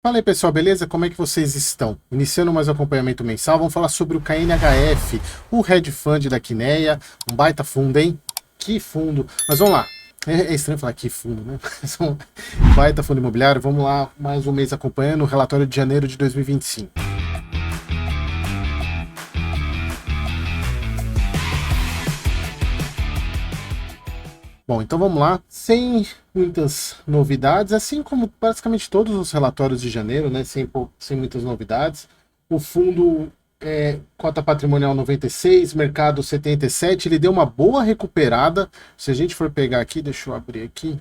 Fala aí pessoal, beleza? Como é que vocês estão? Iniciando mais um acompanhamento mensal, vamos falar sobre o KNHF, o hedge fund da Quineia, um baita fundo, hein? Que fundo! Mas vamos lá, é estranho falar que fundo, né? Mas baita fundo imobiliário, vamos lá, mais um mês acompanhando o relatório de janeiro de 2025. Bom, então vamos lá, sem muitas novidades, assim como basicamente todos os relatórios de janeiro, né? Sem muitas novidades. O fundo cota patrimonial 96, mercado 77, ele deu uma boa recuperada. Se a gente for pegar aqui, deixa eu abrir aqui.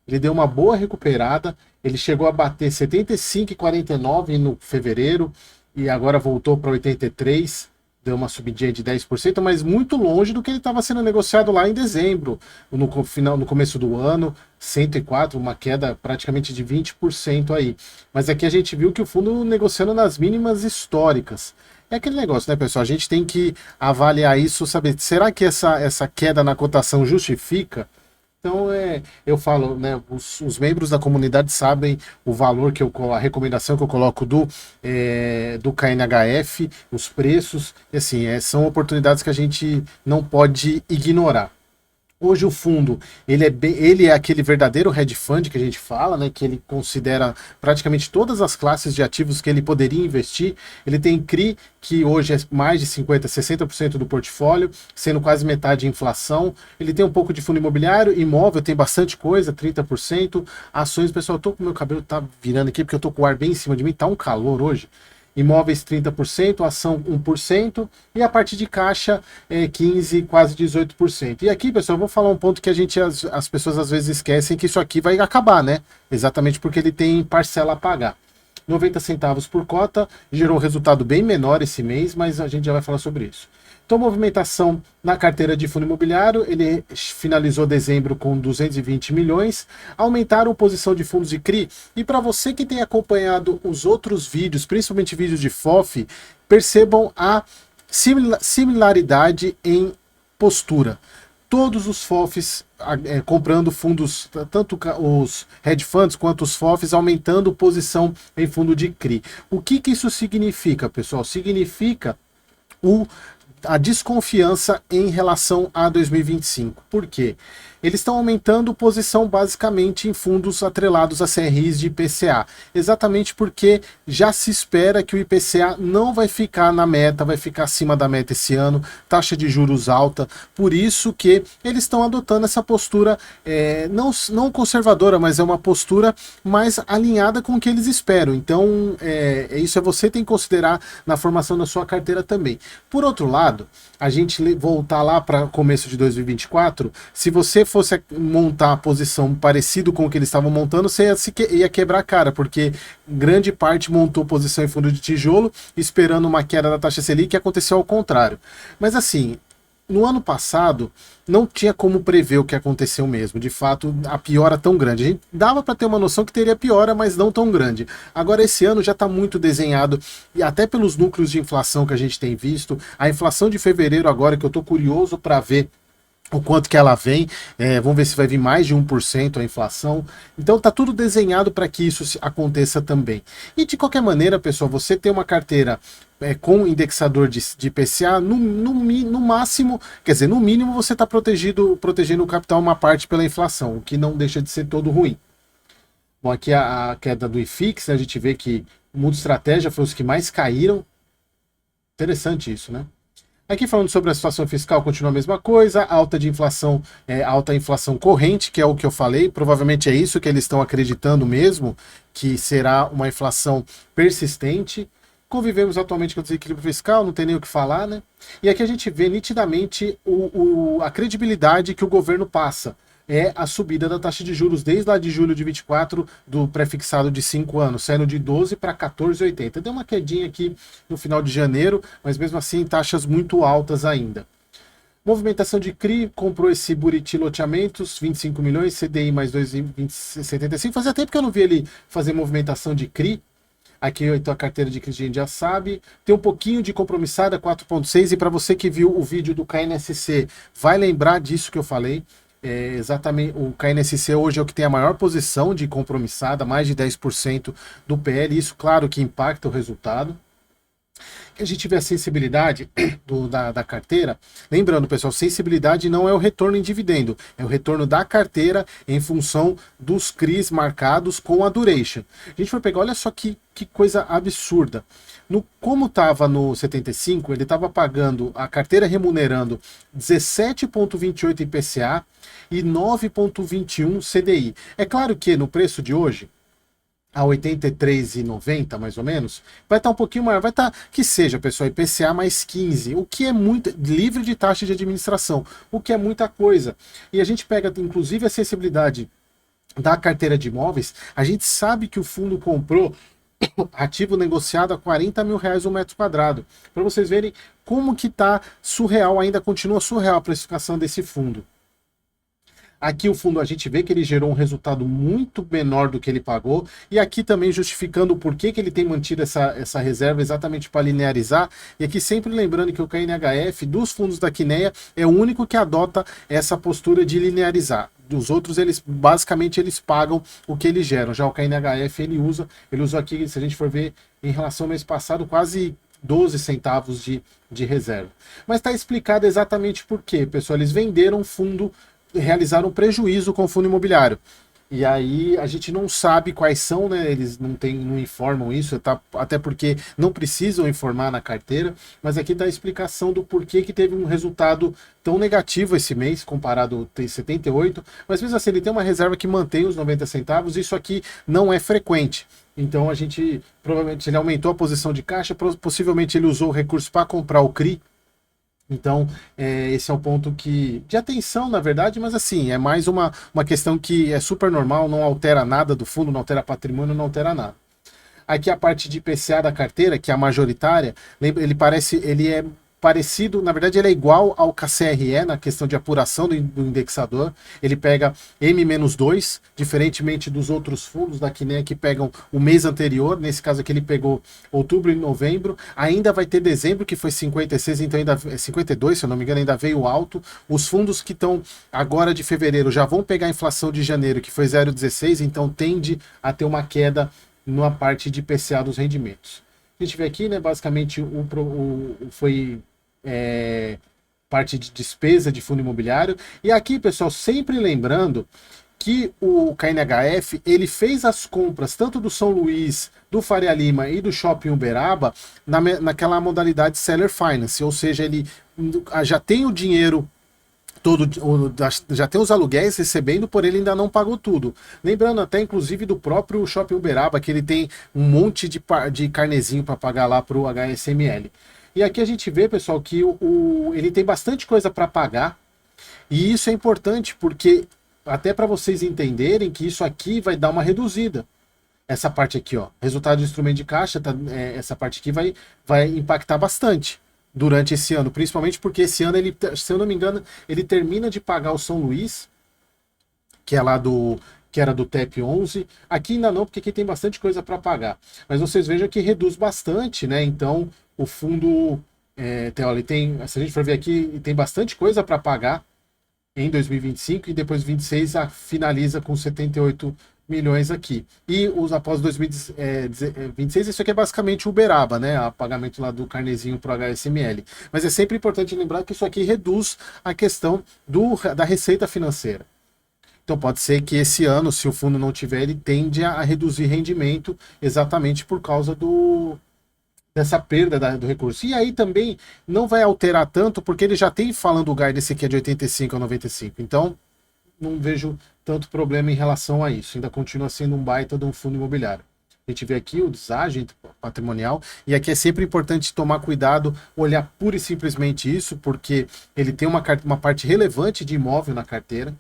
Ele deu uma boa recuperada, ele chegou a bater 75,49 no fevereiro e agora voltou para 83, deu uma subidinha de 10%, mas muito longe do que ele estava sendo negociado lá em dezembro, no começo do ano, 104, uma queda praticamente de 20% aí. Mas aqui a gente viu que o fundo negociando nas mínimas históricas. É aquele negócio, né, pessoal? A gente tem que avaliar isso, saber, será que essa queda na cotação justifica? Então, eu falo, né, os membros da comunidade sabem o valor a recomendação que eu coloco do KNHF, os preços, e assim, são oportunidades que a gente não pode ignorar. Hoje o fundo, ele é aquele verdadeiro hedge fund que a gente fala, né, que ele considera praticamente todas as classes de ativos que ele poderia investir. Ele tem CRI, que hoje é mais de 50%, 60% do portfólio, sendo quase metade inflação. Ele tem um pouco de fundo imobiliário, imóvel, tem bastante coisa, 30%. Ações, pessoal, eu tô com o meu cabelo tá virando aqui porque eu tô com o ar bem em cima de mim, tá um calor hoje. Imóveis 30%, ação 1%, e a parte de caixa 15%, quase 18%. E aqui, pessoal, eu vou falar um ponto que as pessoas às vezes esquecem, que isso aqui vai acabar, né? Exatamente porque ele tem parcela a pagar. 90 centavos por cota, gerou um resultado bem menor esse mês, mas a gente já vai falar sobre isso. Então, movimentação na carteira de fundo imobiliário, ele finalizou dezembro com 220 milhões, aumentaram a posição de fundos de CRI, e para você que tem acompanhado os outros vídeos, principalmente vídeos de FOF, percebam a similaridade em postura. Todos os FOFs comprando fundos, tanto os hedge funds quanto os FOFs, aumentando posição em fundo de CRI. O que isso significa, pessoal? Significa a desconfiança em relação a 2025. Por quê? Eles estão aumentando posição basicamente em fundos atrelados a CRIs de IPCA, exatamente porque já se espera que o IPCA não vai ficar na meta, vai ficar acima da meta esse ano, taxa de juros alta, por isso que eles estão adotando essa postura não conservadora, mas é uma postura mais alinhada com o que eles esperam. Então, isso você tem que considerar na formação da sua carteira também. Por outro lado, a gente voltar lá para começo de 2024, se você fosse montar a posição parecido com o que eles estavam montando, você ia quebrar a cara, porque grande parte montou posição em fundo de tijolo, esperando uma queda da taxa Selic, e aconteceu ao contrário. Mas assim, no ano passado, não tinha como prever o que aconteceu mesmo. De fato, a piora tão grande. A gente dava para ter uma noção que teria piora, mas não tão grande. Agora, esse ano já está muito desenhado, e até pelos núcleos de inflação que a gente tem visto. A inflação de fevereiro agora, que eu estou curioso para ver o quanto que ela vem, vamos ver se vai vir mais de 1% a inflação. Então está tudo desenhado para que isso aconteça também. E de qualquer maneira, pessoal, você tem uma carteira com indexador de IPCA, no máximo, quer dizer, no mínimo você está protegendo o capital uma parte pela inflação, o que não deixa de ser todo ruim. Bom, aqui a queda do IFIX, né, a gente vê que o Mundo Estratégia foi os que mais caíram. Interessante isso, né? Aqui falando sobre a situação fiscal, continua a mesma coisa, alta inflação corrente, que é o que eu falei, provavelmente é isso que eles estão acreditando mesmo, que será uma inflação persistente. Convivemos atualmente com o desequilíbrio fiscal, não tem nem o que falar, né? E aqui a gente vê nitidamente a credibilidade que o governo passa. É a subida da taxa de juros desde lá de julho de 24 do pré-fixado de 5 anos, saindo de 12 para 14,80. Deu uma quedinha aqui no final de janeiro, mas mesmo assim taxas muito altas ainda. Movimentação de CRI, comprou esse Buriti Loteamentos, 25 milhões, CDI mais 2,75. Fazia tempo que eu não vi ele fazer movimentação de CRI. Aqui então a carteira de CRI a gente já sabe. Tem um pouquinho de compromissada, 4,6. E para você que viu o vídeo do KNSC, vai lembrar disso que eu falei. exatamente, o KNSC hoje é o que tem a maior posição de compromissada, mais de 10% do PL, isso claro que impacta o resultado. Que a gente vê a sensibilidade da carteira, lembrando, pessoal, sensibilidade não é o retorno em dividendo, é o retorno da carteira em função dos CRIs marcados com a duration. A gente vai pegar, olha só que coisa absurda. Como estava no 75, ele estava pagando, a carteira remunerando 17,28 IPCA e 9,21 CDI. É claro que no preço de hoje, a 83,90 mais ou menos, vai estar um pouquinho maior, vai estar, que seja, pessoal, IPCA mais 15, o que é muito, livre de taxa de administração, o que é muita coisa. E a gente pega, inclusive, a sensibilidade da carteira de imóveis, a gente sabe que o fundo comprou ativo negociado a R$40 mil o metro quadrado, para vocês verem como que está surreal, ainda continua surreal a precificação desse fundo. Aqui o fundo a gente vê que ele gerou um resultado muito menor do que ele pagou, e aqui também justificando o porquê que ele tem mantido essa reserva exatamente para linearizar, e aqui sempre lembrando que o KNHF dos fundos da Kinea é o único que adota essa postura de linearizar. Dos outros, eles basicamente eles pagam o que eles geram. Já o KNHF ele usou aqui, se a gente for ver em relação ao mês passado, quase 12 centavos de reserva. Mas está explicado exatamente por quê, pessoal. Eles venderam fundo, realizaram prejuízo com o fundo imobiliário. E aí a gente não sabe quais são, né? Eles não informam isso, tá? Até porque não precisam informar na carteira, mas aqui está a explicação do porquê que teve um resultado tão negativo esse mês, comparado tem 78, mas mesmo assim ele tem uma reserva que mantém os 90 centavos, isso aqui não é frequente. Então a gente, provavelmente, ele aumentou a posição de caixa, possivelmente ele usou o recurso para comprar o CRI. Então, esse é um ponto de atenção, na verdade, mas assim, é mais uma questão que é super normal, não altera nada do fundo, não altera patrimônio, não altera nada. Aqui a parte de IPCA da carteira, que é a majoritária, ele é parecido, na verdade ele é igual ao KCRE na questão de apuração do indexador, ele pega M-2, diferentemente dos outros fundos da Kinea que pegam o mês anterior, nesse caso aqui ele pegou outubro e novembro, ainda vai ter dezembro que foi 56, então ainda 52, se eu não me engano, ainda veio alto. Os fundos que estão agora de fevereiro já vão pegar a inflação de janeiro, que foi 0,16, então tende a ter uma queda na parte de IPCA dos rendimentos. A gente vê aqui, né, basicamente foi parte de despesa de fundo imobiliário. E aqui, pessoal, sempre lembrando que o KNHF, ele fez as compras tanto do São Luís, do Faria Lima e do Shopping Uberaba naquela modalidade Seller Finance, ou seja, ele já tem o dinheiro todo, já tem os aluguéis recebendo, porém ele ainda não pagou tudo. Lembrando até inclusive do próprio Shopping Uberaba, que ele tem um monte de carnezinho para pagar lá para o HSML. E aqui a gente vê, pessoal, que ele tem bastante coisa para pagar, e isso é importante porque até para vocês entenderem que isso aqui vai dar uma reduzida. Essa parte aqui, ó, resultado do instrumento de caixa, essa parte aqui vai impactar bastante durante esse ano, principalmente porque esse ano ele, se eu não me engano, ele termina de pagar o São Luís, que é lá que era do TEP 11. Aqui ainda não, porque aqui tem bastante coisa para pagar. Mas vocês vejam que reduz bastante, né? Então o fundo, ele tem, se a gente for ver aqui, tem bastante coisa para pagar em 2025 e depois 26 finaliza com 78 milhões aqui. E após 2026, isso aqui é basicamente o Uberaba, né? O pagamento lá do carnezinho para o HSML. Mas é sempre importante lembrar que isso aqui reduz a questão da receita financeira. Então pode ser que esse ano, se o fundo não tiver, ele tende a reduzir rendimento exatamente por causa dessa perda do recurso. E aí também não vai alterar tanto, porque ele já tem falando o guidance aqui é de 85 a 95. Então não vejo tanto problema em relação a isso. Ainda continua sendo um baita de um fundo imobiliário. A gente vê aqui o deságio patrimonial, e aqui é sempre importante tomar cuidado, olhar pura e simplesmente isso, porque ele tem uma parte relevante de imóvel na carteira,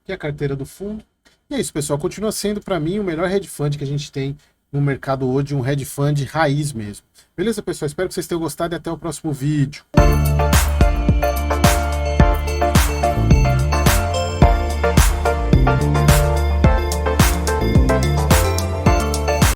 que é a carteira do fundo. E é isso, pessoal. Continua sendo, para mim, o melhor hedge fund que a gente tem no mercado hoje, um hedge fund raiz mesmo. Beleza, pessoal? Espero que vocês tenham gostado e até o próximo vídeo.